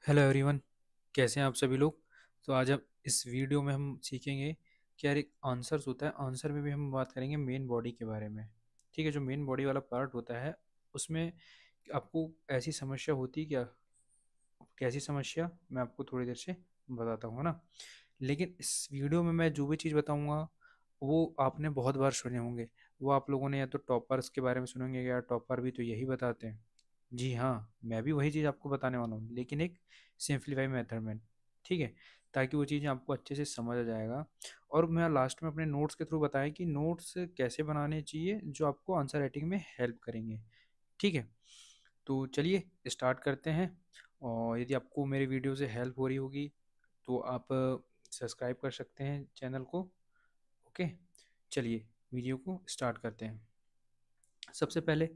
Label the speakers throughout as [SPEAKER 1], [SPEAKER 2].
[SPEAKER 1] Hello everyone. कैसे हैं आप सभी लोग। तो आज हम इस वीडियो में हम सीखेंगे कि यार एक आंसर्स होता है, आंसर में भी हम बात करेंगे मेन बॉडी के बारे में। ठीक है, जो मेन बॉडी वाला पार्ट होता है उसमें आपको ऐसी समस्या होती है क्या, कैसी समस्या मैं आपको थोड़ी देर से बताता हूँ, है ना। लेकिन इस वीडियो में मैं जो भी चीज़ बताऊँगा वो आपने बहुत बार सुने होंगे। वो आप लोगों ने या तो टॉपर्स के बारे में सुनेंगे कि यार टॉपर भी तो यही बताते हैं। जी हाँ, मैं भी वही चीज़ आपको बताने वाला हूँ, लेकिन एक सिंप्लीफाई मेथड में। ठीक है, ताकि वो चीज़ें आपको अच्छे से समझ आ जाएगा। और मैं लास्ट में अपने नोट्स के थ्रू बताया कि नोट्स कैसे बनाने चाहिए जो आपको आंसर राइटिंग में हेल्प करेंगे। ठीक है, तो चलिए स्टार्ट करते हैं। और यदि आपको मेरे वीडियो से हेल्प हो रही होगी तो आप सब्सक्राइब कर सकते हैं चैनल को। ओके, चलिए वीडियो को स्टार्ट करते हैं। सबसे पहले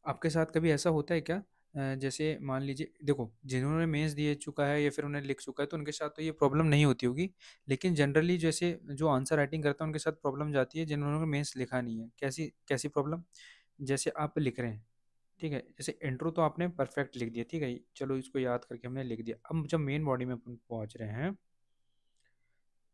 [SPEAKER 1] आपके साथ कभी ऐसा होता है क्या, जैसे मान लीजिए, देखो जिन्होंने मेंस दिए चुका है या फिर उन्हें लिख चुका है तो उनके साथ तो ये प्रॉब्लम नहीं होती होगी। लेकिन जनरली जैसे जो आंसर राइटिंग करता है उनके साथ प्रॉब्लम जाती है जिन्होंने मेंस लिखा नहीं है। कैसी कैसी प्रॉब्लम? जैसे आप लिख रहे हैं, ठीक है, जैसे इंट्रो तो आपने परफेक्ट लिख दिया, ठीक है, चलो इसको याद करके हमने लिख दिया। अब जब मेन बॉडी में अपन पहुंच रहे हैं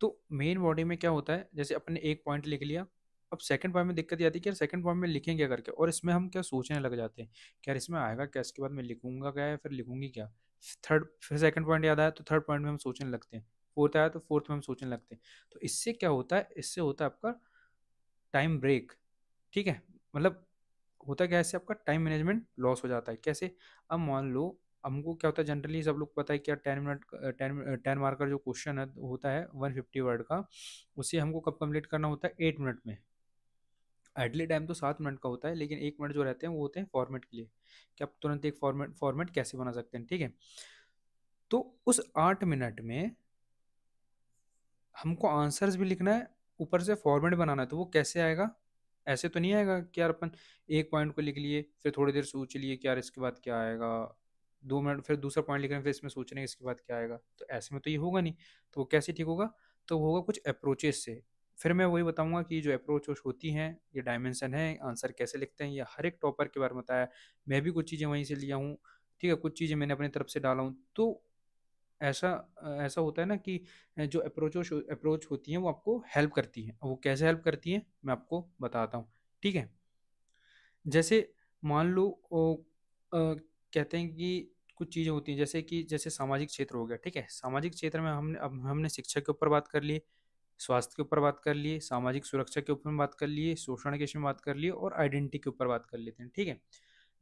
[SPEAKER 1] तो मेन बॉडी में क्या होता है, जैसे अपने एक पॉइंट लिख लिया। अब सेकंड पॉइंट में दिक्कत ये आती है कि यार सेकंड पॉइंट में लिखें क्या करके, और इसमें हम क्या सोचने लग जाते हैं कि यार इसमें आएगा क्या, इसके बाद मैं लिखूंगा क्या या फिर लिखूंगी क्या। थर्ड, फिर सेकंड पॉइंट याद आया तो थर्ड पॉइंट में हम सोचने लगते हैं। फोर्थ आया तो फोर्थ में हम सोचने लगते हैं। तो इससे क्या होता है, इससे होता है आपका टाइम ब्रेक। ठीक है, मतलब होता क्या है, इससे आपका टाइम मैनेजमेंट लॉस हो जाता है। कैसे? अब मान लो हमको क्या होता है, जनरली सब लोग पता है कि यार 10 मिनट, 10 मार्क का जो क्वेश्चन है होता है 150 वर्ड का, उसे हमको कब कंप्लीट करना होता है, 8 मिनट में। आइडली टाइम तो 7 मिनट का होता है, लेकिन 1 मिनट जो रहते हैं वो होते हैं फॉर्मेट के लिए, कि आप तुरंत एक फॉर्मेट फॉर्मेट कैसे बना सकते हैं। ठीक है, तो उस 8 मिनट में हमको आंसर्स भी लिखना है, ऊपर से फॉर्मेट बनाना है। तो वो कैसे आएगा? ऐसे तो नहीं आएगा कि यार अपन एक पॉइंट को लिख लिए फिर थोड़ी देर सोच लिए कि यार इसके बाद क्या आएगा, 2 मिनट फिर दूसरा पॉइंट लिख रहे हैं फिर इसमें सोच रहे हैं इसके बाद क्या आएगा। तो ऐसे में तो ये होगा नहीं। तो वो कैसे ठीक होगा? तो वो होगा कुछ अप्रोचेस से। फिर मैं वही बताऊंगा कि जो अप्रोच होती हैं, ये डायमेंशन है, आंसर कैसे लिखते हैं, ये हर एक टॉपर के बारे में बताया। मैं भी कुछ चीज़ें वहीं से लिया हूँ। ठीक है, कुछ चीज़ें मैंने अपनी तरफ से डाला हूँ। तो ऐसा ऐसा होता है ना कि जो अप्रोच होती हैं वो आपको हेल्प करती हैं। वो कैसे हेल्प करती हैं मैं आपको बताता हूँ। ठीक है, जैसे मान लो कहते हैं कि कुछ चीज़ें होती हैं, जैसे कि जैसे सामाजिक क्षेत्र हो गया। ठीक है, सामाजिक क्षेत्र में हमने अब हमने शिक्षा के ऊपर बात कर ली, स्वास्थ्य के ऊपर बात कर लिए, सामाजिक सुरक्षा के ऊपर बात कर लिए, शोषण के विषय में बात कर लिए और आइडेंटिटी के ऊपर बात कर लेते हैं। ठीक है,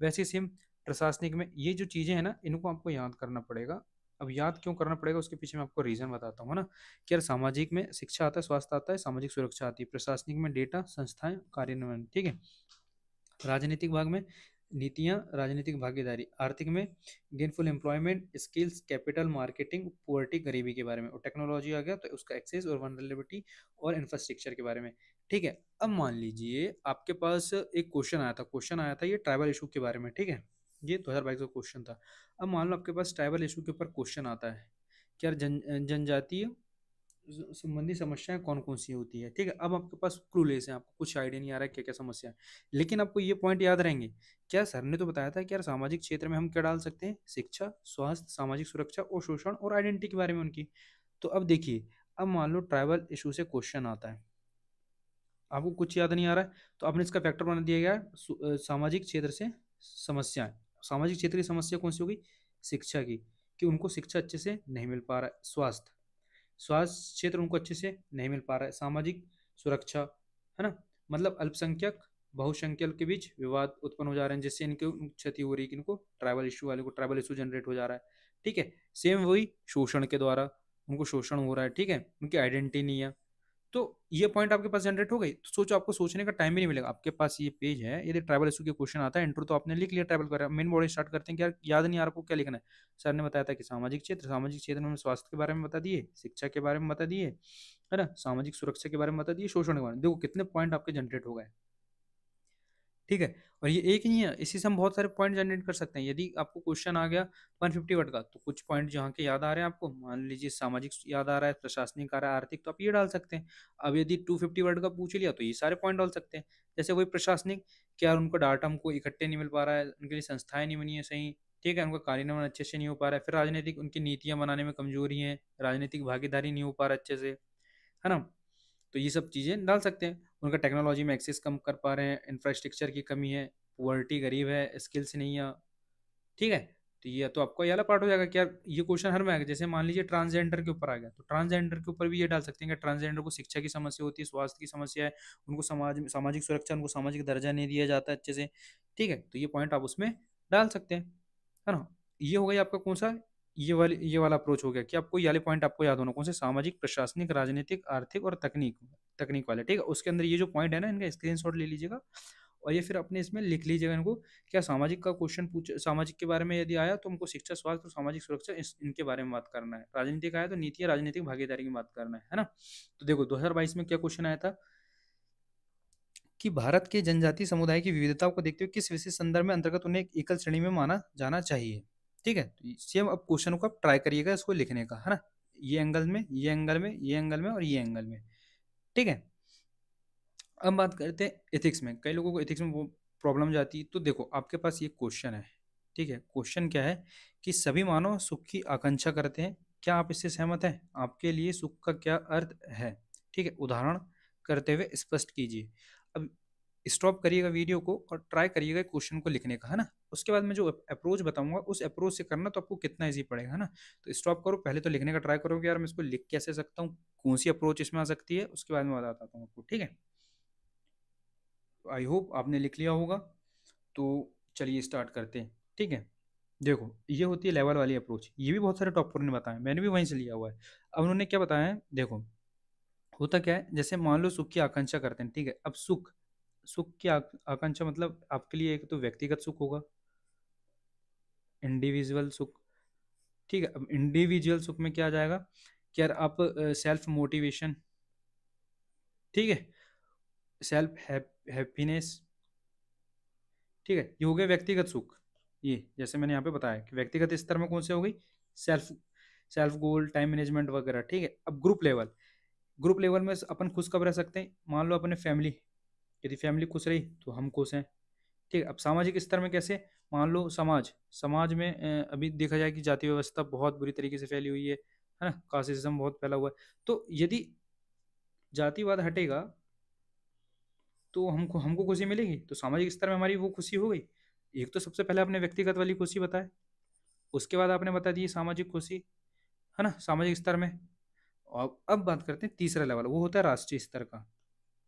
[SPEAKER 1] वैसे सेम प्रशासनिक में ये जो चीज़ें हैं ना, इनको आपको याद करना पड़ेगा। अब याद क्यों करना पड़ेगा उसके पीछे मैं आपको रीज़न बताता हूँ, है ना। कि यार सामाजिक में शिक्षा आता है, स्वास्थ्य आता है, सामाजिक सुरक्षा आती है, प्रशासनिक में डेटा, संस्थाएं, कार्यान्वयन। ठीक है, राजनीतिक भाग में नीतियां, राजनीतिक भागीदारी, आर्थिक में gainful employment, skills, capital, marketing, poverty, गरीबी के बारे में, और टेक्नोलॉजी आ गया तो उसका एक्सेस और वनरेबिलिटी और इंफ्रास्ट्रक्चर के बारे में। ठीक है, अब मान लीजिए आपके पास एक क्वेश्चन आया था ये ट्राइबल इशू के बारे में। ठीक है, ये 2022 का क्वेश्चन था। अब मान लो आपके पास ट्राइबल इशू के ऊपर क्वेश्चन आता है कि यार जनजातीय संबंधी समस्याएं कौन कौन सी होती है। ठीक है, अब आपके पास क्लूलेस है, आपको कुछ आइडिया नहीं आ रहा है क्या क्या समस्या है, लेकिन आपको ये पॉइंट याद रहेंगे। क्या सर ने तो बताया था कि यार सामाजिक क्षेत्र में हम क्या डाल सकते हैं, शिक्षा, स्वास्थ्य, सामाजिक सुरक्षा और शोषण और आइडेंटिटी के बारे में उनकी। तो अब देखिए, अब मान लो ट्राइबल इशू से क्वेश्चन आता है, आपको कुछ याद नहीं आ रहा है, तो आपने इसका फैक्टर बना दिया गया सामाजिक क्षेत्र से समस्याएं। सामाजिक क्षेत्र की समस्या कौन सी होगी? शिक्षा की, कि उनको शिक्षा अच्छे से नहीं मिल पा रहा है। स्वास्थ्य, स्वास्थ्य क्षेत्र उनको अच्छे से नहीं मिल पा रहा है। सामाजिक सुरक्षा, है ना, मतलब अल्पसंख्यक बहुसंख्यक के बीच विवाद उत्पन्न हो जा रहे हैं जिससे इनकी क्षति हो रही है, कि इनको ट्राइबल इशू वाले को ट्राइबल इशू जनरेट हो जा रहा है। ठीक है, सेम वही शोषण के द्वारा उनको शोषण हो रहा है। ठीक है, उनकी आइडेंटिटी नहीं है। तो ये पॉइंट आपके पास जनरेट हो गई, तो सोचो आपको सोचने का टाइम भी नहीं मिलेगा। आपके पास ये पेज है, यदि ट्राइबल इशू के क्वेश्चन आता है, इंट्रो तो आपने लिख लिया, ट्राइबल कर मेन बॉडी स्टार्ट करते हैं कि यार याद नहीं आ रहा आपको क्या लिखना है। सर ने बताया था कि सामाजिक क्षेत्र में स्वास्थ्य के बारे में बता दिए, शिक्षा के बारे में बता दिए, है ना, सामाजिक सुरक्षा के बारे में बता दिए, शोषण के बारे में। देखो कितने पॉइंट आपके जनरेट हो गए। ठीक है, और ये एक ही नहीं है, इसी से हम बहुत सारे पॉइंट जनरेट कर सकते हैं। यदि आपको क्वेश्चन आ गया 150 वर्ड का, तो कुछ पॉइंट जहाँ के याद आ रहे हैं आपको, मान लीजिए सामाजिक याद आ रहा है, प्रशासनिक आ रहा है, आर्थिक, तो आप ये डाल सकते हैं। अब यदि 250 वर्ड का पूछ लिया तो ये सारे पॉइंट डाल सकते हैं। जैसे वही प्रशासनिक, क्या उनको डाटा हमको इकट्ठे नहीं मिल पा रहा है, उनके लिए संस्थाएं नहीं बनी है सही। ठीक है, उनका कार्यान्वयन अच्छे से नहीं हो पा रहा है, फिर राजनीतिक उनकी नीतियां बनाने में कमजोरी है, राजनीतिक भागीदारी नहीं हो पा रहा अच्छे से, है ना। तो ये सब चीज़ें डाल सकते हैं। उनका टेक्नोलॉजी में एक्सेस कम कर पा रहे हैं, इंफ्रास्ट्रक्चर की कमी है, पुअर्टी गरीब है, स्किल्स नहीं है, ठीक है। तो ये तो आपको ये वाला पार्ट हो जाएगा कि यार ये क्वेश्चन हर में आ गया। जैसे मान लीजिए ट्रांसजेंडर के ऊपर आ गया, तो ट्रांसजेंडर के ऊपर भी ये डाल सकते हैं कि ट्रांसजेंडर को शिक्षा की समस्या होती है, स्वास्थ्य की समस्या है, उनको समाज में सामाजिक सुरक्षा, उनको सामाजिक दर्जा नहीं दिया जाता अच्छे से, ठीक है। तो ये पॉइंट आप उसमें डाल सकते हैं, है ना। ये हो गया आपका कौन सा, ये वाला अप्रोच हो गया कि आपको ये वाले पॉइंट आपको याद होना कौन से, सामाजिक, प्रशासनिक, राजनीतिक, आर्थिक और तकनीक, तकनीक वाले, ठीक है। उसके अंदर ये जो पॉइंट है ना, इनका स्क्रीनशॉट ले लीजिएगा और ये फिर अपने इसमें लिख लीजिएगा इनको। क्या सामाजिक का क्वेश्चन पूछ, सामाजिक के बारे में यदि आया तो हमको शिक्षा, स्वास्थ्य और सामाजिक सुरक्षा इनके बारे में बात करना है। राजनीतिक आया तो नीति, राजनीतिक भागीदारी की बात करना है ना। तो देखो 2022 में क्या क्वेश्चन आया था कि भारत के जनजातीय समुदाय की विविधताओं को देखते हुए किस विशेष संदर्भ में अंतर्गत उन्हें एक एकल श्रेणी में माना जाना चाहिए, ठीक है। तो सेम अब क्वेश्चन को आप ट्राई करिएगा इसको लिखने का, है ना। ये एंगल में, ये एंगल में, ये एंगल में और ये एंगल में, ठीक है। अब बात करते हैं एथिक्स में। कई लोगों को एथिक्स में वो प्रॉब्लम जाती है। तो देखो आपके पास ये क्वेश्चन है, ठीक है। क्वेश्चन क्या है कि सभी मानव सुख की आकांक्षा करते हैं, क्या आप इससे सहमत हैं? आपके लिए सुख का क्या अर्थ है, ठीक है। उदाहरण करते हुए स्पष्ट कीजिए। अब स्टॉप करिएगा वीडियो को और ट्राई करिएगा क्वेश्चन को लिखने का, है ना। उसके बाद मैं जो अप्रोच बताऊंगा उस अप्रोच से करना, तो आपको कितना इजी पड़ेगा, है ना। तो स्टॉप करो, पहले तो लिखने का ट्राई करो कि यार मैं इसको लिख कैसे सकता हूँ, कौन सी अप्रोच इसमें आ सकती है, उसके बाद मैं बताता हूँ आपको, ठीक है। आई होप आपने लिख लिया होगा। तो चलिए स्टार्ट करते हैं, ठीक है। देखो ये होती है लेवल वाली अप्रोच, ये भी बहुत सारे टॉपर ने बताया, मैंने भी वहीं से लिया हुआ है। अब उन्होंने क्या बताया है, देखो होता क्या है, जैसे मान लो सुख की आकांक्षा करते हैं, ठीक है। अब सुख, सुख की आकांक्षा मतलब आपके लिए एक तो व्यक्तिगत सुख होगा, इंडिविजुअल सुख, ठीक है। अब इंडिविजुअल सुख में क्या आ जाएगा कि यार आप सेल्फ मोटिवेशन, ठीक है, सेल्फ हैप्पीनेस, ठीक है। ये हो गया व्यक्तिगत सुख। ये जैसे मैंने यहाँ पे बताया कि व्यक्तिगत स्तर में कौन से हो गई, self, self goal, time management वगैरह, ठीक है। अब ग्रुप लेवल, ग्रुप लेवल में अपन खुश कब रह सकते हैं, मान लो अपने फैमिली, यदि फैमिली खुश रही तो हम खुश हैं, ठीक है। अब सामाजिक स्तर में कैसे, मान लो समाज, समाज में अभी देखा जाए कि जाति व्यवस्था बहुत बुरी तरीके से फैली हुई है ना, कास्टिज्म बहुत फैला हुआ है। तो यदि जातिवाद हटेगा तो हमको हमको खुशी मिलेगी, तो सामाजिक स्तर में हमारी वो खुशी हो गई। एक तो सबसे पहले आपने व्यक्तिगत वाली खुशी बताया, उसके बाद आपने बता दी सामाजिक खुशी, है ना, सामाजिक स्तर में। और अब बात करते हैं तीसरा लेवल, वो होता है राष्ट्रीय स्तर का,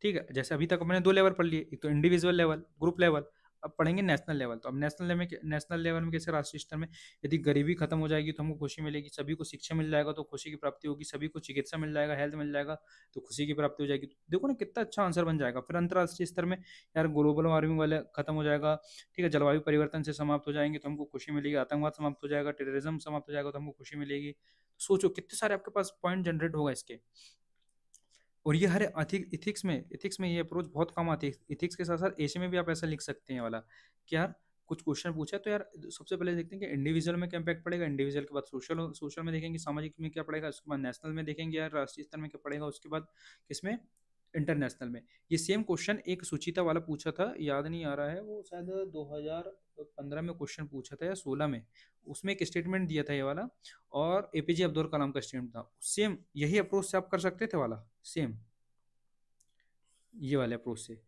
[SPEAKER 1] ठीक है। जैसे अभी तक हमने दो लेवल पढ़ लिए, एक तो इंडिविजुअल लेवल, ग्रुप लेवल, अब पढ़ेंगे नेशनल लेवल। तो अब नेशनल लेवल में कैसे, राष्ट्रीय स्तर में यदि गरीबी खत्म हो जाएगी तो हमको खुशी मिलेगी, सभी को शिक्षा मिल जाएगा तो खुशी की प्राप्ति होगी, सभी को चिकित्सा मिल जाएगा, हेल्थ मिल जाएगा तो खुशी की प्राप्ति हो जाएगी। तो देखो ना कितना अच्छा आंसर बन जाएगा। फिर अंतर्राष्ट्रीय स्तर में यार ग्लोबल वार्मिंग वाले खत्म हो जाएगा, ठीक है, जलवायु परिवर्तन से समाप्त हो जाएंगे तो हमको खुशी मिलेगी, आतंकवाद समाप्त हो जाएगा, टेररिज्म समाप्त हो जाएगा तो हमको खुशी मिलेगी। सोचो कितने सारे आपके पास पॉइंट जनरेट होगा इसके। और ये हर इथिक्स में ये अप्रोच बहुत काम आती है। इथिक्स के साथ साथ एसे में भी आप ऐसा लिख सकते हैं वाला कि यार कुछ क्वेश्चन पूछा तो यार सबसे पहले देखते हैं कि इंडिविजुअल में क्या इम्पैक्ट पड़ेगा, इंडिविजुअल के बाद सोशल, सोशल में देखेंगे सामाजिक में क्या पड़ेगा, उसके बाद नेशनल में देखेंगे यार राष्ट्रीय स्तर में क्या पड़ेगा, उसके बाद किसमें, इंटरनेशनल में। ये सेम क्वेश्चन एक सुचिता वाला पूछा था, याद नहीं आ रहा है, वो शायद 2015 में क्वेश्चन पूछा था या 16 में, उसमें एक स्टेटमेंट दिया था ये वाला, और एपीजे अब्दुल कलाम का स्टेटमेंट था। सेम यही अप्रोच से आप कर सकते थे वाला, सेम ये वाले अप्रोच से,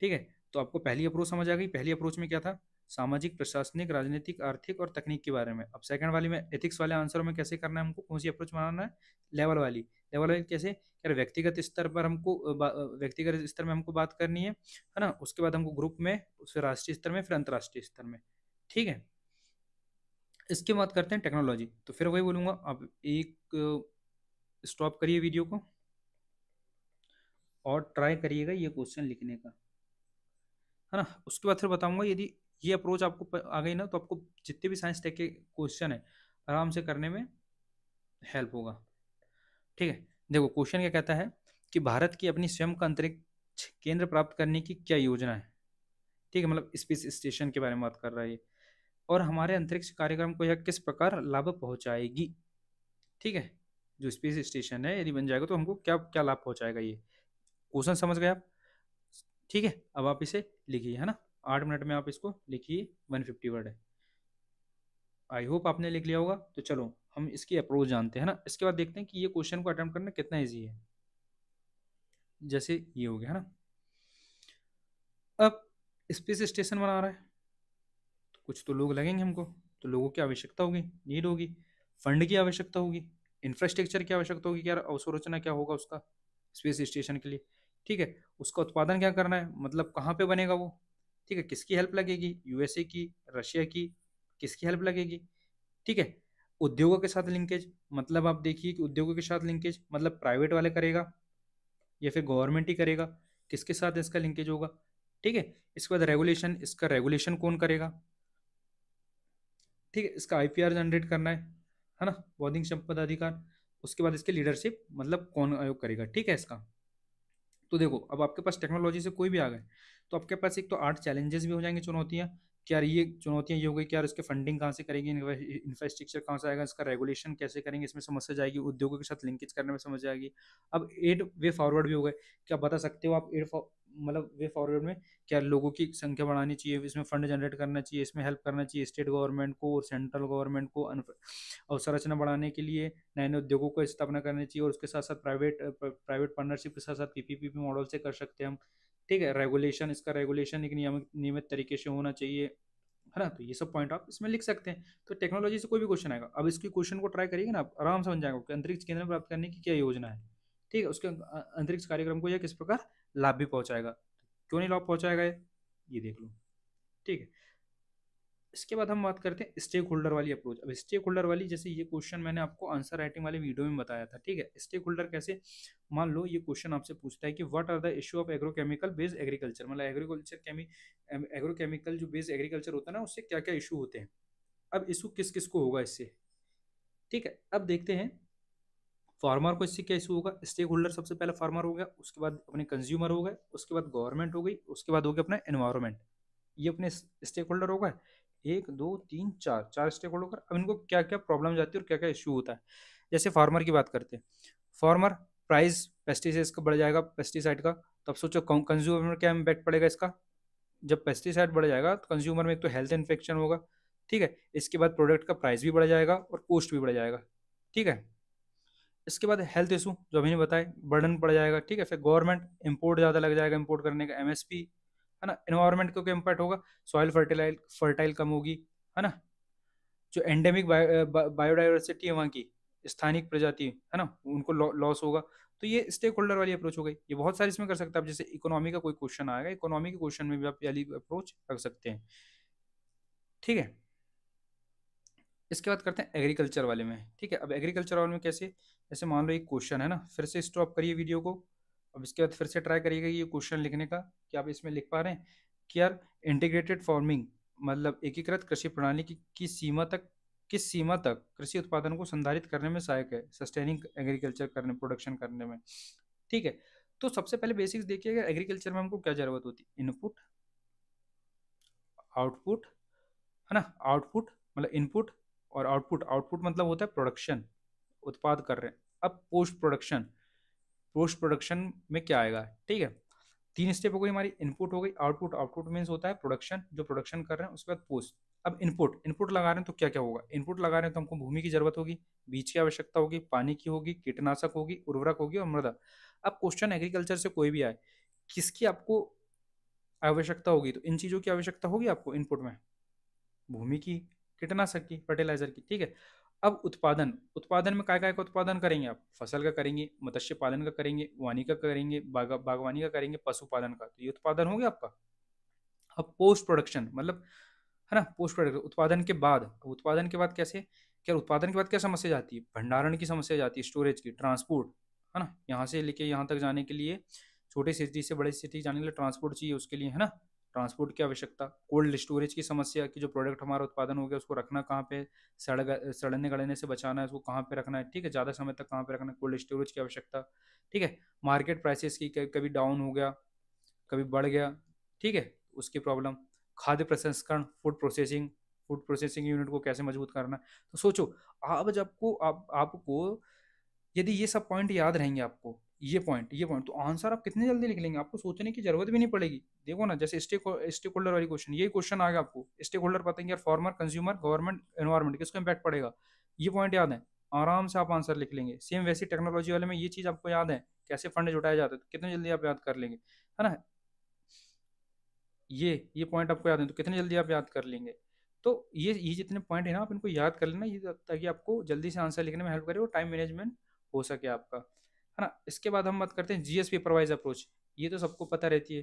[SPEAKER 1] ठीक है। तो आपको पहली अप्रोच समझ आ गई। पहली अप्रोच में क्या था, सामाजिक, प्रशासनिक, राजनीतिक, आर्थिक और तकनीक के बारे में। अब सेकंड वाली में एथिक्स वाले आंसरों में कैसे करना है, हमको कौन सी अप्रोच बनाना है, लेवल वाली। लेवल वाली कैसे, यार व्यक्तिगत स्तर पर हमको व्यक्तिगत स्तर में हमको बात करनी है ना। उसके बाद हमको ग्रुप में, फिर राष्ट्रीय स्तर में, फिर अंतर्राष्ट्रीय स्तर में, ठीक है। इसके बाद करते हैं टेक्नोलॉजी। तो फिर वही बोलूंगा, आप एक स्टॉप करिए वीडियो को और ट्राई करिएगा ये क्वेश्चन लिखने का, है ना। उसके बाद फिर बताऊंगा, यदि ये अप्रोच आपको आ गई ना तो आपको जितने भी साइंस टेक के क्वेश्चन है आराम से करने में हेल्प होगा, ठीक है। देखो क्वेश्चन क्या कहता है कि भारत की अपनी स्वयं का अंतरिक्ष केंद्र प्राप्त करने की क्या योजना है, ठीक है, मतलब स्पेस स्टेशन के बारे में बात कर रहा है ये। और हमारे अंतरिक्ष कार्यक्रम को यह किस प्रकार लाभ पहुंचाएगी, ठीक है। जो स्पेस स्टेशन है यदि बन जाएगा तो हमको क्या क्या लाभ पहुंचाएगा, ये क्वेश्चन समझ गए आप, ठीक है। अब आप इसे लिखिए, है ना, 8 मिनट में आप इसको लिखिए, 150 वर्ड है। आई होप आपने लिख लिया होगा। तो चलो हम इसकी अप्रोच जानते हैं ना, इसके बाद देखते हैं कि ये क्वेश्चन को अटेम्प्ट करना कितना ईजी है। जैसे ये हो गया है ना, अब स्पेस स्टेशन बना रहा है तो कुछ तो लोग लगेंगे हमको, तो लोगों की आवश्यकता होगी, नीड होगी, फंड की आवश्यकता होगी, इंफ्रास्ट्रक्चर की आवश्यकता होगी कि यार अवसंरचना क्या होगा उसका स्पेस स्टेशन के लिए। ठीक है, उसका उत्पादन क्या करना है, मतलब कहाँ पे बनेगा वो। ठीक है, किसकी हेल्प लगेगी, यूएसए की, रशिया की, किसकी हेल्प लगेगी। ठीक है, उद्योगों के साथ लिंकेज, मतलब आप देखिए कि उद्योगों के साथ लिंकेज मतलब प्राइवेट वाले करेगा या फिर गवर्नमेंट ही करेगा, किसके साथ इसका लिंकेज होगा। ठीक है, इसके बाद रेगुलेशन, इसका रेगुलेशन कौन करेगा। ठीक है, इसका आईपीआर जनरेट करना है ना, बौद्धिक संपदा अधिकार। उसके बाद इसकी लीडरशिप मतलब कौन आयोग करेगा। ठीक है, इसका तो देखो अब आपके पास टेक्नोलॉजी से कोई भी आ गए तो आपके पास एक तो 8 चैलेंजेस भी हो जाएंगे, चुनौतियां कि यार ये चुनौतियां ये हो गई कि यार इसके फंडिंग कहाँ से करेगी, इंफ्रास्ट्रक्चर कहाँ से आएगा, इसका रेगुलेशन कैसे करेंगे, इसमें समस्या जाएगी, उद्योगों के साथ लिंकेज करने में समझ आएगी। अब एड वे फॉरवर्ड भी हो गए, क्या बता सकते हो आप एड मतलब वे फॉरवर्ड में क्या लोगों की संख्या बढ़ानी चाहिए, इसमें फंड जनरेट करना चाहिए, इसमें हेल्प करना चाहिए स्टेट गवर्नमेंट को और सेंट्रल गवर्नमेंट को अवसंरचना बढ़ाने के लिए नए नए उद्योगों को स्थापना करनी चाहिए, और उसके साथ साथ प्राइवेट पार्टनरशिप के साथ साथ पीपीपी मॉडल से कर सकते हैं हम। ठीक है, रेगुलेशन, इसका रेगुलेशन एक नियमित नियमित तरीके से होना चाहिए, है ना। तो ये सब पॉइंट आप इसमें लिख सकते हैं। तो टेक्नोलॉजी से कोई भी क्वेश्चन आएगा, अब इसकी क्वेश्चन को ट्राई करिएगा ना, आप आराम से बन जाएगा कि अंतरिक्ष केंद्र में प्राप्त करने की क्या योजना है। ठीक है, उसके अंतरिक्ष कार्यक्रम को यह किस प्रकार लाभ भी पहुंचाएगा, क्यों नहीं लाभ पहुंचाएगा ये देख लो। ठीक है, इसके बाद हम बात करते हैं स्टेक होल्डर वाली अप्रोच। अब स्टेक होल्डर वाली, जैसे ये क्वेश्चन मैंने आपको आंसर राइटिंग वाले वीडियो में बताया था। ठीक है, स्टेक होल्डर कैसे, मान लो ये क्वेश्चन आपसे पूछता है कि what are the issue of agrochemical based agriculture, मतलब एग्रोकेमिकल जो बेस्ड एग्रीकल्चर होता है ना, उससे क्या क्या इशू होते हैं। अब इशू किस किस को होगा इससे। ठीक है, अब देखते हैं फार्मर को इससे क्या इशू होगा। स्टेक होल्डर सबसे पहले फार्मर हो गया, उसके बाद अपने कंज्यूमर हो गए, उसके बाद गवर्नमेंट हो गई, उसके बाद हो गया अपना एनवायरमेंट। ये अपने स्टेक होल्डर हो गए, एक दो तीन चार, चार स्टेक होल्डर। अब इनको क्या क्या प्रॉब्लम जाती है और क्या क्या इशू होता है। जैसे फार्मर की बात करते हैं, फार्मर प्राइस पेस्टिसाइड्स का बढ़ जाएगा, पेस्टिसाइड का, तब सोचो कंज्यूमर में क्या इम्पैक्ट पड़ेगा इसका। जब पेस्टिसाइड बढ़ जाएगा तो कंज्यूमर में एक तो हेल्थ इन्फेक्शन होगा। ठीक है, इसके बाद प्रोडक्ट का प्राइस भी बढ़ जाएगा और कॉस्ट भी बढ़ जाएगा। ठीक है, इसके बाद हेल्थ इशू जो अभी नहीं बताए, बर्डन पड़ जाएगा। ठीक है, फिर गवर्नमेंट इंपोर्ट ज़्यादा लग जाएगा, इंपोर्ट करने का एमएसपी, है ना। एनवायरनमेंट को क्या इम्पैक्ट होगा, सॉइल फर्टिलाइल फर्टाइल कम होगी, है ना। जो एंडेमिक बायोडाइवर्सिटी है वहाँ की, स्थानिक प्रजाति है ना, उनको लॉस होगा। तो ये स्टेक होल्डर वाली अप्रोच हो गई। ये बहुत सारी इसमें कर सकते हैं आप, जैसे इकोनॉमी का कोई क्वेश्चन आएगा, इकोनॉमी के क्वेश्चन में भी आप वाली अप्रोच रख सकते हैं। ठीक है, इसके बाद करते हैं एग्रीकल्चर वाले में। ठीक है, अब एग्रीकल्चर वाले में कैसे, जैसे मान लो एक क्वेश्चन है ना, फिर से स्टॉप करिए वीडियो को। अब इसके बाद फिर से ट्राई करिएगा ये क्वेश्चन लिखने का कि आप इसमें लिख पा रहे हैं कि यार इंटीग्रेटेड फार्मिंग मतलब एकीकृत कृषि प्रणाली की सीमा तक, किस सीमा तक कृषि उत्पादन को संधारित करने में सहायक है, सस्टेनिंग एग्रीकल्चर करने, प्रोडक्शन करने में। ठीक है, तो सबसे पहले बेसिक्स देखिएगा एग्रीकल्चर में हमको क्या जरूरत होती है, इनपुट, आउटपुट, है ना। आउटपुट मतलब इनपुट, और आउटपुट, आउटपुट मतलब होता है प्रोडक्शन, उत्पाद कर रहे हैं। अब पोस्ट प्रोडक्शन, पोस्ट प्रोडक्शन में क्या आएगा। ठीक है, तीन स्टेप हो गई हमारी, इनपुट हो गई, आउटपुट, आउटपुट मीन्स होता है प्रोडक्शन, जो प्रोडक्शन कर रहे हैं, उसके बाद पोस्ट। अब इनपुट, इनपुट लगा रहे हैं तो क्या क्या होगा, इनपुट लगा रहे हैं तो हमको भूमि की जरूरत होगी, बीज की आवश्यकता होगी, पानी की होगी, कीटनाशक होगी, उर्वरक होगी और मृदा। अब क्वेश्चन एग्रीकल्चर से कोई भी आए, किसकी आपको आवश्यकता होगी, तो इन चीजों की आवश्यकता होगी आपको इनपुट में, भूमि की, कीटनाशक की, फर्टिलाइजर की। ठीक है, अब उत्पादन, उत्पादन में काय काय का उत्पादन करेंगे आप, फसल का करेंगे, मत्स्य पालन का करेंगे, वानी का करेंगे, बागवानी का करेंगे, पशुपालन का, तो ये उत्पादन हो गया आपका। अब पोस्ट प्रोडक्शन मतलब, है ना, पोस्ट प्रोडक्शन उत्पादन के बाद, उत्पादन के बाद कैसे, क्या उत्पादन के बाद क्या समस्या जाती है, भंडारण की समस्या जाती है, स्टोरेज की, ट्रांसपोर्ट, है ना, यहाँ से लेके यहाँ तक जाने के लिए, छोटे सिटी से बड़े सिटी जाने के लिए ट्रांसपोर्ट चाहिए, उसके लिए, है ना, ट्रांसपोर्ट की आवश्यकता, कोल्ड स्टोरेज की समस्या कि जो प्रोडक्ट हमारा उत्पादन हो गया उसको रखना कहाँ पे, सड़ने गलने से बचाना है, उसको कहाँ पे रखना है। ठीक है, ज़्यादा समय तक कहाँ पे रखना है, कोल्ड स्टोरेज की आवश्यकता। ठीक है, मार्केट प्राइसेस की, कभी डाउन हो गया, कभी बढ़ गया। ठीक है, उसकी प्रॉब्लम, खाद्य प्रसंस्करण, food processing, food processing unit को कैसे मजबूत करना है। तो सोचो, आप जब को आपको यदि ये सब पॉइंट याद रहेंगे आपको, ये पॉइंट तो आंसर आप कितने जल्दी लिख लेंगे, आपको सोचने की जरूरत भी नहीं पड़ेगी। देखो ना, जैसे स्टेक होल्डर वाली क्वेश्चन, यही क्वेश्चन आ गया आपको, स्टेक होल्डर पता है यार, फार्मर, कंज्यूमर, गवर्नमेंट, एनवायरमेंट, किसको इम्पैक्ट पड़ेगा, ये पॉइंट याद है, आराम से आप आंसर लिख लेंगे। सेम वैसी टेक्नोलॉजी वाले में ये चीज आपको याद है, कैसे फंड जुटाए जाते हैं, तो कितने जल्दी आप याद कर लेंगे, है ना। ये पॉइंट आपको याद है तो कितने जल्दी आप याद कर लेंगे। तो ये जितने पॉइंट है ना, आप इनको याद कर लेना, ये ताकि आपको जल्दी से आंसर लिखने में हेल्प करे और टाइम मैनेजमेंट हो सके आपका, है ना। इसके बाद हम बात करते हैं जीएस पेपर वाइज अप्रोच। ये तो सबको पता रहती है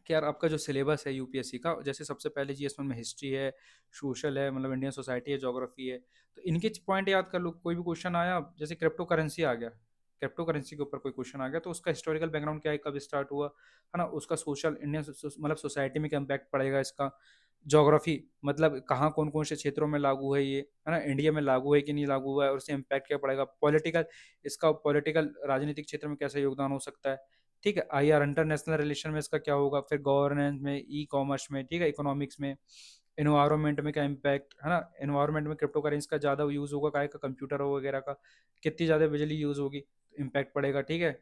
[SPEAKER 1] कि यार आपका जो सिलेबस है यूपीएससी का, जैसे सबसे पहले जीएस में हिस्ट्री है, सोशल है, मतलब इंडियन सोसाइटी है, ज्योग्राफी है, तो इनके पॉइंट याद कर लो। कोई भी क्वेश्चन आया, जैसे क्रिप्टो करेंसी आ गया, क्रिप्टो करेंसी के ऊपर कोई क्वेश्चन आ गया, तो उसका हिस्टोरिकल बैकग्राउंड क्या है, कब स्टार्ट हुआ, है ना, उसका सोशल इंडियन मतलब सोसाइटी में क्या इम्पैक्ट पड़ेगा इसका, ज्योग्राफी मतलब कहाँ कौन कौन से क्षेत्रों में लागू है ये, है ना, इंडिया में लागू है कि नहीं लागू हुआ है, और उससे इम्पैक्ट क्या पड़ेगा, पॉलिटिकल, इसका पॉलिटिकल राजनीतिक क्षेत्र में कैसा योगदान हो सकता है, ठीक है, आई आर इंटरनेशनल रिलेशन में इसका क्या होगा, फिर गवर्नेंस में, ई कॉमर्स में, ठीक है, इकोनॉमिक्स में, इन्वायरमेंट में क्या इम्पैक्ट, है ना, इन्वायरमेंट में क्रिप्टो करेंसी का ज़्यादा यूज़ होगा, काय का कंप्यूटर हो वगैरह का, कितनी ज़्यादा बिजली यूज़ होगी, इम्पैक्ट पड़ेगा, ठीक है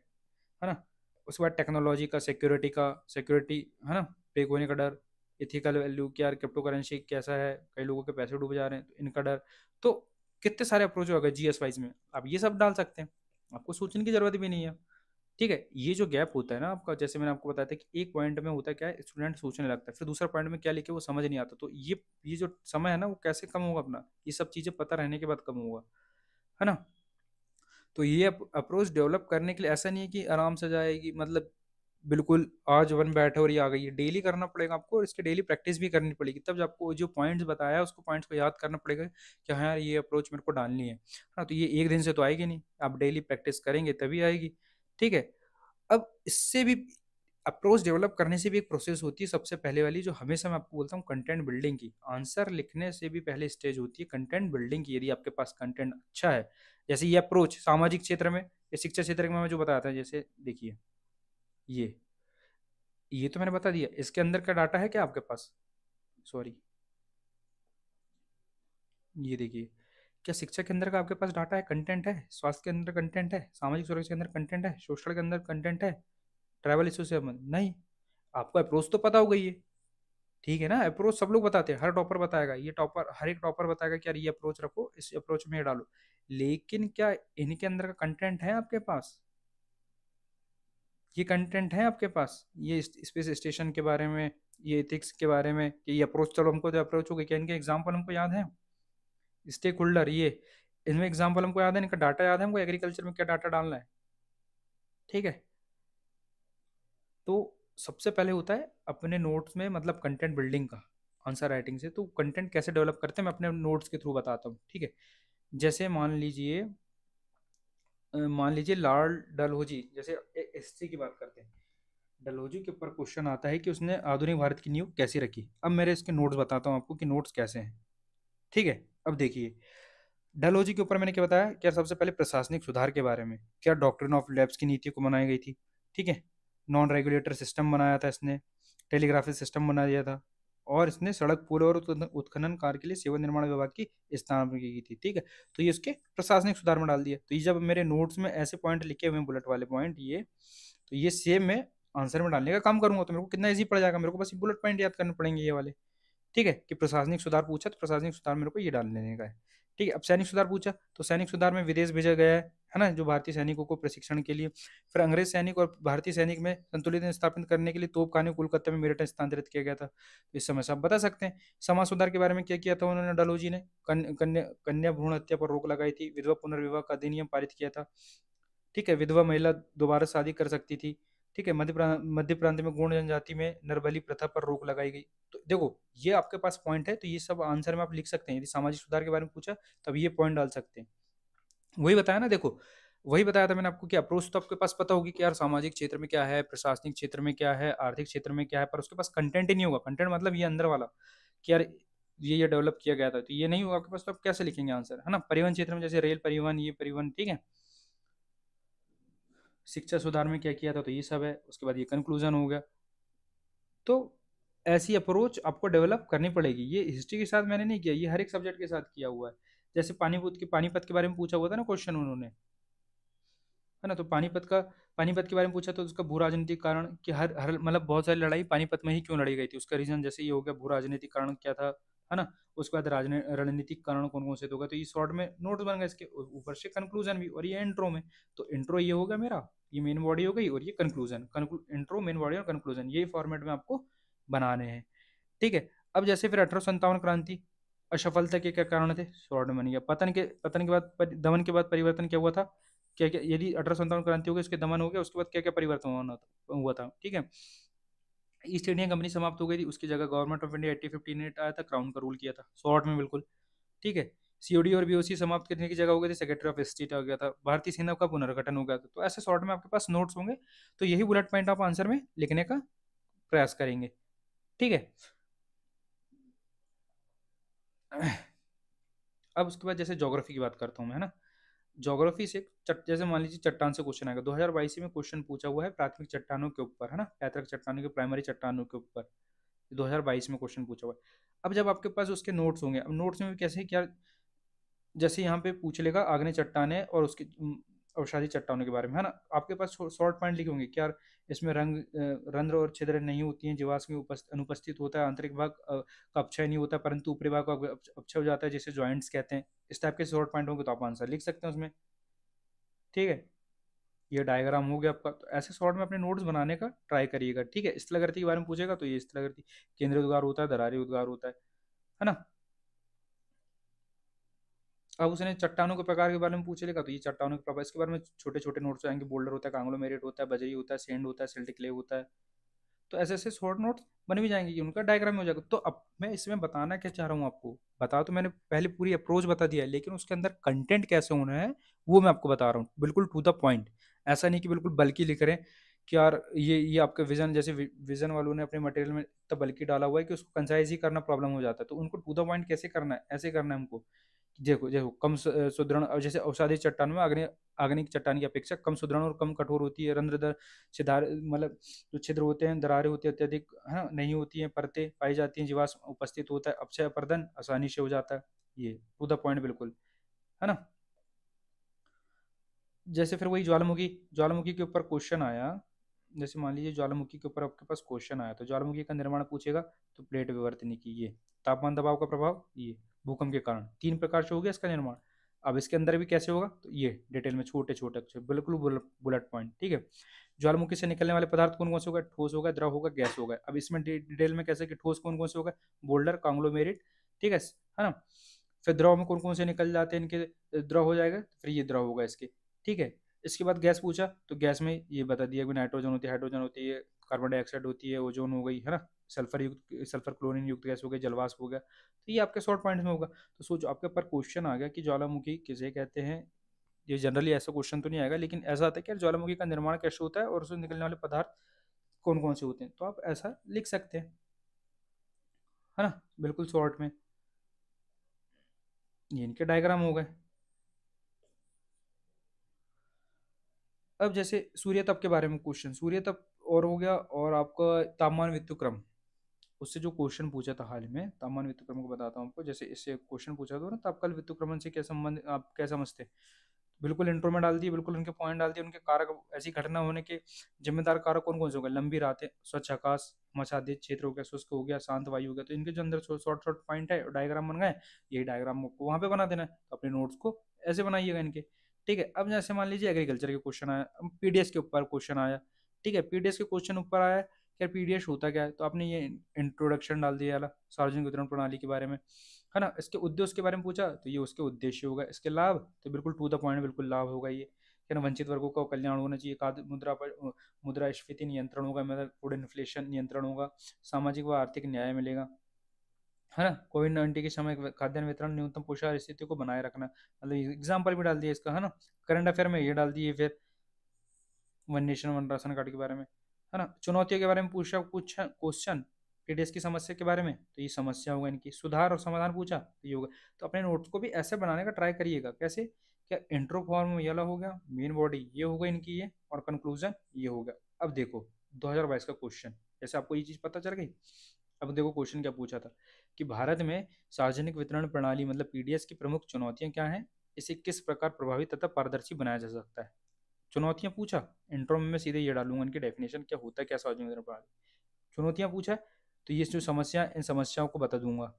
[SPEAKER 1] ना। उसके बाद टेक्नोलॉजी का, सिक्योरिटी, है ना, फेक होने का डर, इथिकल वैल्यू कि यार क्रिप्टो करेंसी कैसा है, कई लोगों के पैसे डूब जा रहे हैं तो इनका डर। तो कितने सारे अप्रोच हो गए जीएस वाइज में, आप ये सब डाल सकते हैं, आपको सोचने की जरूरत भी नहीं है, ठीक है। ये जो गैप होता है ना आपका, जैसे मैंने आपको बताया था कि एक पॉइंट में होता है क्या है, स्टूडेंट सोचने लगता है, फिर दूसरा पॉइंट में क्या लिखे वो समझ नहीं आता, तो ये जो समय है ना, वो कैसे कम होगा अपना, ये सब चीज़ें पता रहने के बाद कम होगा, है ना। तो ये अप्रोच डेवलप करने के लिए ऐसा नहीं है कि आराम से जाएगी, मतलब बिल्कुल आज वन बैठे और ये आ गई, ये डेली करना पड़ेगा आपको, और इसकी डेली प्रैक्टिस भी करनी पड़ेगी, तब आपको जो पॉइंट्स बताया है उसको पॉइंट्स को याद करना पड़ेगा कि हाँ यार ये अप्रोच मेरे को डालनी है, हाँ। तो ये एक दिन से तो आएगी नहीं, आप डेली प्रैक्टिस करेंगे तभी आएगी, ठीक है। अब इससे भी अप्रोच डेवलप करने से भी एक प्रोसेस होती है, सबसे पहले वाली जो हमेशा मैं आपको बोलता हूँ, कंटेंट बिल्डिंग की। आंसर लिखने से भी पहले स्टेज होती है कंटेंट बिल्डिंग की, यदि आपके पास कंटेंट अच्छा है। जैसे ये अप्रोच सामाजिक क्षेत्र में या शिक्षा क्षेत्र में मैं जो बताया था, जैसे देखिए ये ये तो मैंने बता दिया, इसके अंदर का डाटा है क्या आपके पास, सॉरी, ये देखिए, क्या शिक्षा के अंदर का आपके पास डाटा है, कंटेंट है, स्वास्थ्य के अंदर कंटेंट है, सामाजिक सुरक्षा के अंदर कंटेंट है, सोशल के अंदर कंटेंट है, ट्रैवल इशू से नहीं। आपको अप्रोच तो पता होगा ये, ठीक है ना, अप्रोच सब लोग बताते हैं, हर टॉपर बताएगा, ये टॉपर, हर एक टॉपर बताएगा कि यार ये अप्रोच रखो, इस अप्रोच में ये डालो, लेकिन क्या इनके अंदर का कंटेंट है आपके पास, ये कंटेंट है आपके पास, ये स्पेस स्टेशन के बारे में, ये एथिक्स के बारे में, कि ये अप्रोच, चलो हमको जो अप्रोच हो गई, क्या इनके एग्जाम्पल हमको याद है, स्टेक होल्डर, ये इनमें एग्जाम्पल हमको याद है, इनका डाटा याद है हमको, एग्रीकल्चर में क्या डाटा डालना है, ठीक है। तो सबसे पहले होता है अपने नोट्स में, मतलब कंटेंट बिल्डिंग का, आंसर राइटिंग से। तो कंटेंट कैसे डेवलप करते हैं मैं अपने नोट्स के थ्रू बताता हूँ, ठीक है। जैसे मान लीजिए लाल डलहौजी, जैसे हिस्ट्री की बात करते हैं, डलहौजी के ऊपर क्वेश्चन आता है कि उसने आधुनिक भारत की नींव कैसे रखी। अब मेरे इसके नोट्स बताता हूँ आपको कि नोट्स कैसे हैं, ठीक है। अब देखिए, डलहौजी के ऊपर मैंने क्या बताया, क्या सबसे पहले प्रशासनिक सुधार के बारे में, क्या डॉक्ट्रिन ऑफ लैब्स की नीति को बनाई गई थी, ठीक है, नॉन रेगुलेटर सिस्टम बनाया था इसने, टेलीग्राफी सिस्टम बना दिया था, और इसने सड़क पुल और उत्खनन कार्य के लिए सेवा निर्माण विभाग की स्थापना की थी, ठीक है। तो ये उसके प्रशासनिक सुधार में डाल दिया। तो ये जब मेरे नोट्स में ऐसे पॉइंट लिखे हुए हैं, बुलेट वाले पॉइंट, ये तो ये सेम मैं आंसर में डालने का काम करूंगा, तो मेरे को कितना ईजी पड़ जाएगा, मेरे को बस बुलेट पॉइंट याद करने पड़ेंगे ये वाले, ठीक है। कि प्रशासनिक सुधार पूछा तो प्रशासनिक सुधार मेरे को ये डाल लेने का है, ठीक है। अब सैनिक सुधार पूछा तो सैनिक सुधार में विदेश भेजा गया है ना, जो भारतीय सैनिकों को प्रशिक्षण के लिए, फिर अंग्रेज सैनिक और भारतीय सैनिक में संतुलित स्थापित करने के लिए तोपखाने कोलकाता में मेरठ स्थानांतरित किया गया था। तो इस समय से आप बता सकते हैं। समाज सुधार के बारे में क्या किया था उन्होंने, डलहौजी ने कन्या भ्रूण हत्या पर रोक लगाई थी, विधवा पुनर्विवाह का अधिनियम पारित किया था, ठीक है, विधवा महिला दोबारा शादी कर सकती थी, ठीक है, मध्य प्रांत में गौड़ जनजाति में नरबली प्रथा पर रोक लगाई गई। तो देखो, ये आपके पास पॉइंट है, तो ये सब आंसर में आप लिख सकते हैं। यदि सामाजिक सुधार के बारे में पूछा तब ये पॉइंट डाल सकते हैं। वही बताया ना, देखो वही बताया था मैंने आपको कि अप्रोच तो आपके पास पता होगी कि यार सामाजिक क्षेत्र में क्या है, प्रशासनिक क्षेत्र में क्या है, आर्थिक क्षेत्र में क्या है, पर उसके पास कंटेंट ही नहीं होगा। कंटेंट मतलब ये अंदर वाला कि यार ये डेवलप किया गया था, तो ये नहीं होगा आपके पास, तो आप कैसे लिखेंगे आंसर, है ना। परिवहन क्षेत्र में जैसे रेल परिवहन, ये परिवहन, ठीक है। शिक्षा सुधार में क्या किया था, तो ये सब है। उसके बाद ये कंक्लूजन हो गया। तो ऐसी अप्रोच आपको डेवलप करनी पड़ेगी। ये हिस्ट्री के साथ मैंने नहीं किया, ये हर एक सब्जेक्ट के साथ किया हुआ है। जैसे पानीपत के बारे में पूछा हुआ था ना क्वेश्चन उन्होंने, है ना। तो पानीपत के बारे में पूछा तो उसका भू राजनीतिक कारण कि हर हर मतलब बहुत सारी लड़ाई पानीपत में ही क्यों लड़ी गई थी, उसका रीजन जैसे ये हो गया, भू राजनीतिक कारण क्या था, है ना। उसके बाद रणनीतिक कारण कौन कौन से तो होगा, तो ये शॉर्ट में नोट्स बन गए इसके, ऊपर से कंक्लूजन भी, और ये इंट्रो में, तो इंट्रो ये हो गया मेरा, ये मेन बॉडी हो गई, और ये कंक्लूजन, इंट्रो मेन बॉडी और कंक्लूजन, ये फॉर्मेट में आपको बनाने हैं। ठीक है। अब जैसे फिर 1857 क्रांति, असफलता के क्या कारण थे, शॉर्ट में बन गया। पतन के बाद दमन के बाद परिवर्तन क्या हुआ था, क्या क्या, यदि 1857 क्रांति हो गई, उसके दमन हो गया, उसके बाद क्या क्या परिवर्तन हुआ था। ठीक है। ईस्ट इंडिया कंपनी समाप्त हो गई थी, उसकी जगह गवर्नमेंट ऑफ इंडिया 1858 आया था, क्राउन का रूल किया था, शॉर्ट में बिल्कुल। ठीक है। सीओडी और बीओसी समाप्त करने की जगह हो गई थी, सेक्रेटरी ऑफ स्टेट आ गया था, भारतीय सेना का पुनर्गठन हो गया था। तो ऐसे शॉर्ट में आपके पास नोट्स होंगे, तो यही बुलेट पॉइंट आप आंसर में लिखने का प्रयास करेंगे। ठीक है। अब उसके बाद जैसे ज्योग्राफी की बात करता हूँ मैं, है ना। ज्योग्राफी से जैसे मान लीजिए चट्टान से क्वेश्चन आएगा, 2022 में क्वेश्चन पूछा हुआ है प्राथमिक चट्टानों के ऊपर, है ना, पैतृक चट्टानों के, प्राइमरी चट्टानों के ऊपर, 2022 में क्वेश्चन पूछा हुआ है। अब जब आपके पास उसके नोट्स होंगे, अब नोट्स में भी कैसे क्या, जैसे यहाँ पे पूछ लेगा आग्नेय चट्टानें और उसके अवसादी चट्टानों के बारे में, है ना। आपके पास शॉर्ट पॉइंट लिखे होंगे क्या, इसमें रंध्र और छिद्र नहीं होती हैं, जीवाश्म में अनुपस्थित होता है, आंतरिक भाग का अपक्षय नहीं होता, परंतु ऊपरी भाग का अपक्षय हो जाता है, जिसे जॉइंट्स कहते हैं। इस टाइप के शॉर्ट पॉइंट होंगे तो आप आंसर लिख सकते हैं उसमें। ठीक है। ये डायग्राम हो गया आपका, तो ऐसे शॉर्ट में अपने नोट्स बनाने का ट्राई करिएगा। ठीक है। स्थलाकृति के बारे में पूछेगा तो ये स्थलाकृति, केंद्रीय उद्गार होता है, दरारी उद्गार होता है ना। अब उसने चट्टानों के प्रकार के बारे में पूछ लेगा तो ये चट्टानों के प्रकार, इसके बारे में छोटे छोटे नोट्स आएंगे, बोल्डर होता है, कांग्लोमेरेट होता है, बजरी होता है, सेंड होता है, सिल्ट क्ले होता है। तो ऐसे ऐसे शॉर्ट नोट्स बन भी जाएंगे कि उनका डायग्राम हो जाएगा। तो अब मैं इसमें बताना क्या चाह रहा हूँ आपको, बता तो मैंने पहले पूरी अप्रोच बता दिया है, लेकिन उसके अंदर कंटेंट कैसे होना है वो मैं आपको बता रहा हूँ, बिल्कुल टू द पॉइंट। ऐसा नहीं कि बिल्कुल बल्कि लिख रहे हैं कि यार ये आपके विजन, जैसे विजन वालों ने अपने मटेरियल में इतना बल्कि डाला हुआ है कि उसको कंसाइज ही करना प्रॉब्लम हो जाता है। तो उनको टू द पॉइंट कैसे करना है, ऐसे करना है हमको। देखो देखो, कम सुदृढ़, और जैसे अवसादी चट्टान में आग्नेय चट्टान की अपेक्षा कम सुदृढ़ और कम कठोर होती है, रंध्रदर छिद्र, मतलब जो छिद्र होते हैं, दरारें होती है अत्यधिक, है ना, नहीं होती हैं, परतें पाई जाती हैं, जीवाश्म उपस्थित होता है, अपक्षय अपर्दन आसानी से हो जाता है। ये टू द पॉइंट बिल्कुल, है ना। जैसे फिर वही ज्वालामुखी, ज्वालामुखी के ऊपर क्वेश्चन आया, जैसे मान लीजिए ज्वालामुखी के ऊपर आपके पास क्वेश्चन आया, तो ज्वालामुखी का निर्माण पूछेगा, तो प्लेट विवर्तनी की ये, तापमान दबाव का प्रभाव ये, भूकंप के कारण, तीन प्रकार से हो गया इसका निर्माण। अब इसके अंदर भी कैसे होगा, तो ये डिटेल में छोटे छोटे अक्षर, बिल्कुल बुलेट पॉइंट। ठीक है। ज्वालामुखी से निकलने वाले पदार्थ कौन कौन से होगा, ठोस होगा, द्रव होगा, गैस होगा। अब इसमें डिटेल में कैसे कि ठोस कौन कौन से होगा, बोल्डर, कांग्लोमेरेट, ठीक है ना। फिर द्रव में कौन कौन से निकल जाते हैं इनके, द्रव हो जाएगा, फिर ये द्रव होगा इसके। ठीक है। इसके बाद गैस पूछा, तो गैस में ये बता दिया कि नाइट्रोजन होती है, हाइड्रोजन होती है, कार्बन डाइऑक्साइड होती है, ओजोन हो गई, है ना, सल्फर क्लोरीन युक्त गैस हो गई, जलवाष्प हो गया। तो ये आपके शॉर्ट पॉइंट्स में होगा। तो सोचो आपके ऊपर क्वेश्चन आ गया कि ज्वालामुखी किसे कहते हैं। ये जनरली ऐसा क्वेश्चन तो नहीं आएगा, लेकिन ऐसा आता है कि यार ज्वालामुखी का निर्माण कैसे होता है और उससे निकलने वाले पदार्थ कौन कौन से होते हैं, तो आप ऐसा लिख सकते हैं, है ना, बिल्कुल शॉर्ट में। ये इनके डायग्राम हो गए। अब जैसे सूर्य तप के बारे में क्वेश्चन, सूर्य तप और हो गया, और आपका तापमान विद्युतक्रम, उससे जो क्वेश्चन पूछा था हाल में, तापमान विद्युतक्रम को बताता हूँ आपको। जैसे इससे क्वेश्चन पूछा था ना, तापकाल विद्युतक्रमण से क्या संबंध, आप क्या समझते हैं। बिल्कुल इंट्रो में डाल दिए, बिल्कुल उनके पॉइंट डाल दिए, उनके कारक, ऐसी घटना होने के जिम्मेदार कारक कौन कौन से हो गए, लंबी रातें, स्वच्छ आकाश, मच्छादित क्षेत्र हो गया, शुष्क हो गया, शांत वायु हो गया। तो इनके जो अंदर शॉर्ट शॉर्ट पॉइंट है, डायग्राम बन गए, यही डायग्राम आपको वहां पे बना देना है, तो अपने नोट्स को ऐसे बनाइएगा इनके। ठीक है। अब जैसे मान लीजिए एग्रीकल्चर के क्वेश्चन आया, पीडीएस के ऊपर क्वेश्चन आया। ठीक है। पीडीएस के क्वेश्चन ऊपर आया, यार पीडीएस होता क्या है, तो आपने ये इंट्रोडक्शन डाल दिया वाला, सार्वजनिक वितरण प्रणाली के बारे में, है ना। इसके उद्देश्य के बारे में पूछा, तो ये उसके उद्देश्य होगा। इसके लाभ, तो बिल्कुल टू द पॉइंट, बिल्कुल लाभ होगा ये, है ना। वंचित वर्गों का कल्याण होना चाहिए, मुद्रा पर मुद्रास्फीति नियंत्रण होगा, मतलब फूड इन्फ्लेशन नियंत्रण होगा, सामाजिक व आर्थिक न्याय मिलेगा, है ना। कोविड-19 के समय खाद्यान्न वितरण, न्यूनतम पोषण स्थिति को बनाए रखना, मतलब एग्जाम्पल भी डाल दिया इसका, है ना। करंट अफेयर में ये डाल दिए, फिर one nation one ration card के बारे में, है ना। चुनौतियों के बारे में पूछा कुछ क्वेश्चन, पीडीएस की समस्या के बारे में, तो ये समस्या होगा इनकी, सुधार और समाधान पूछा तो ये होगा। तो अपने नोट्स को भी ऐसे बनाने का ट्राई करिएगा, कैसे, क्या इंट्रो फॉर्म ये वाला हो गया, मेन बॉडी ये हो गई इनकी ये, और कंक्लूजन ये हो गया। अब देखो 2022 का क्वेश्चन, जैसे आपको ये चीज पता चल गई। अब देखो क्वेश्चन क्या पूछा था, कि भारत में सार्वजनिक वितरण प्रणाली मतलब पीडीएस की प्रमुख चुनौतियां क्या हैं, इसे किस प्रकार प्रभावी तथा पारदर्शी बनाया जा सकता है। चुनौतियां पूछा, इंट्रो में मैं सीधे ये डालूंगा इनकी डेफिनेशन क्या होता है, क्या समझ में मेरे पास। चुनौतियां पूछा है तो ये जो समस्या, इन समस्याओं को बता दूंगा।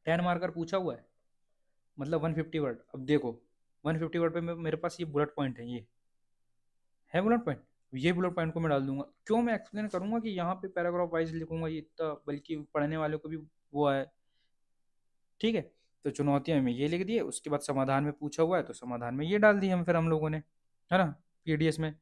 [SPEAKER 1] 10 मार्कर पूछा हुआ है, मतलब 150 वर्ड। अब देखो 150 वर्ड पे मेरे पास ये बुलेट पॉइंट है, ये है बुलेट पॉइंट। ये बुलेट पॉइंट को मैं डाल दूंगा, क्यों मैं एक्सप्लेन करूंगा कि यहाँ पे पैराग्राफ वाइज लिखूंगा ये इतना, बल्कि पढ़ने वाले को भी वो है। ठीक है, तो चुनौतियां में ये लिख दिए, उसके बाद समाधान में पूछा हुआ है तो समाधान में ये डाल दिए हम लोगों ने, है ना, पीडीएस में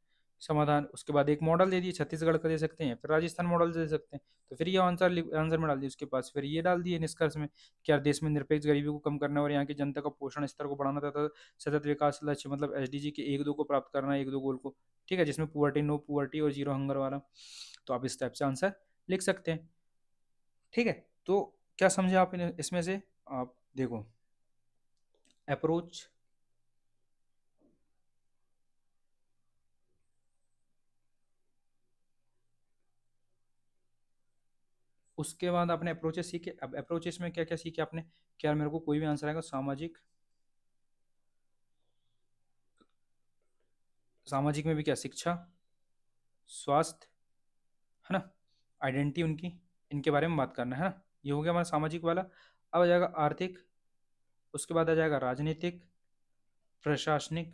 [SPEAKER 1] समाधान। उसके बाद एक मॉडल दे दिए, छत्तीसगढ़ का दे सकते हैं, फिर राजस्थान मॉडल दे सकते हैं, तो फिर ये आंसर में डाल दिए। उसके पास फिर ये डाल दिए निष्कर्ष में, क्या देश में निरपेक्ष गरीबी को कम करना और यहाँ की जनता का पोषण स्तर को बढ़ाना तथा सतत विकास लक्ष्य मतलब एसडीजी के 1-2 को प्राप्त करना, 1-2 गोल को। ठीक है, जिसमें पुअर्टी, नो पुअर्टी और जीरो हंगर वाला, तो आप इस टाइप से आंसर लिख सकते हैं। ठीक है, तो क्या समझे आप इसमें से। आप देखो अप्रोच, उसके बाद आपने अप्रोचेस सीखे। अब अप्रोचेस में क्या क्या सीखे आपने, क्या मेरे को कोई भी आंसर आएगा, सामाजिक, सामाजिक में भी क्या, शिक्षा, स्वास्थ्य, है ना, आइडेंटिटी उनकी, इनके बारे में बात करना है ना। ये हो गया हमारा सामाजिक वाला। अब आ जाएगा आर्थिक, उसके बाद आ जाएगा राजनीतिक, प्रशासनिक,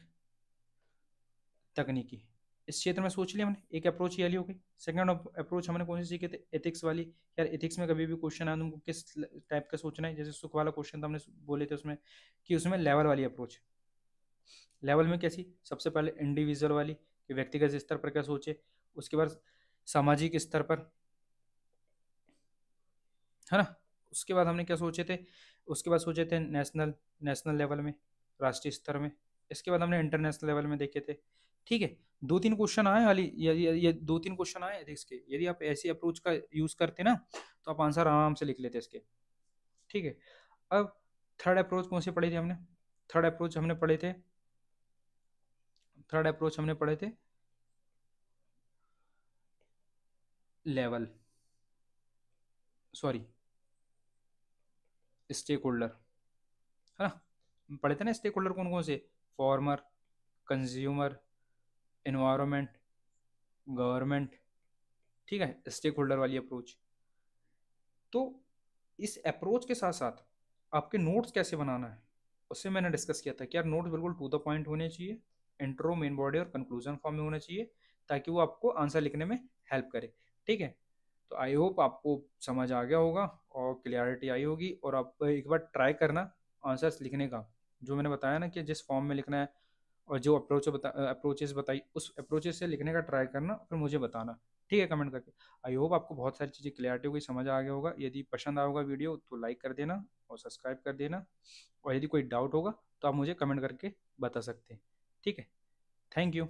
[SPEAKER 1] तकनीकी। इस क्षेत्र में सोच लिया हमने, एक अप्रोच ये वाली हो गई। सेकंड अप्रोच हमने कौन सी सीखे थे, एथिक्स वाली। यार एथिक्स में कभी भी क्वेश्चन आया तुमको किस टाइप का सोचना है, जैसे सुख वाला क्वेश्चन तो हमने बोले थे उसमें कि उसमें लेवल वाली अप्रोच। लेवल में कैसी, सबसे पहले इंडिविजुअल वाली कि व्यक्तिगत स्तर पर क्या सोचे, उसके बाद सामाजिक स्तर पर, है ना, उसके बाद हमने क्या सोचे थे, उसके बाद सोचे थे नेशनल, नेशनल लेवल में, राष्ट्रीय स्तर में। इसके बाद हमने इंटरनेशनल लेवल में देखे थे। ठीक है, 2-3 क्वेश्चन आए हाली, ये 2-3 क्वेश्चन आए एथिक्स के। यदि आप ऐसी अप्रोच का यूज करते ना तो आप आंसर आराम से लिख लेते इसके। ठीक है, अब थर्ड अप्रोच कौन से पढ़े थे हमने, थर्ड अप्रोच हमने पढ़े थे, थर्ड अप्रोच हमने पढ़े थे लेवल, सॉरी, स्टेक होल्डर, है ना। पढ़े थे ना स्टेक होल्डर कौन कौन से, फॉर्मर, कंज्यूमर, इन्वायरमेंट, गवर्नमेंट। ठीक है, स्टेक होल्डर वाली अप्रोच। तो इस अप्रोच के साथ साथ आपके नोट्स कैसे बनाना है उससे मैंने डिस्कस किया था कि यार नोट्स बिल्कुल टू द पॉइंट होने चाहिए, इंट्रो, मेन बॉडी और कंक्लूजन फॉर्म में होना चाहिए, ताकि वो आपको आंसर लिखने में हेल्प करे। ठीक है, तो आई होप आपको समझ आ गया होगा और क्लियरिटी आई होगी, और आप एक बार ट्राई करना आंसर्स लिखने का, जो मैंने बताया ना कि जिस फॉर्म में लिखना है, और जो अप्रोचेस बताई उस अप्रोचेस से लिखने का ट्राई करना, फिर मुझे बताना। ठीक है, कमेंट करके। आई होप आपको बहुत सारी चीज़ें क्लियरिटी होगी, समझ आ गया होगा। यदि पसंद आया होगा वीडियो तो लाइक कर देना और सब्सक्राइब कर देना, और यदि कोई डाउट होगा तो आप मुझे कमेंट करके बता सकते हैं। ठीक है, थैंक यू।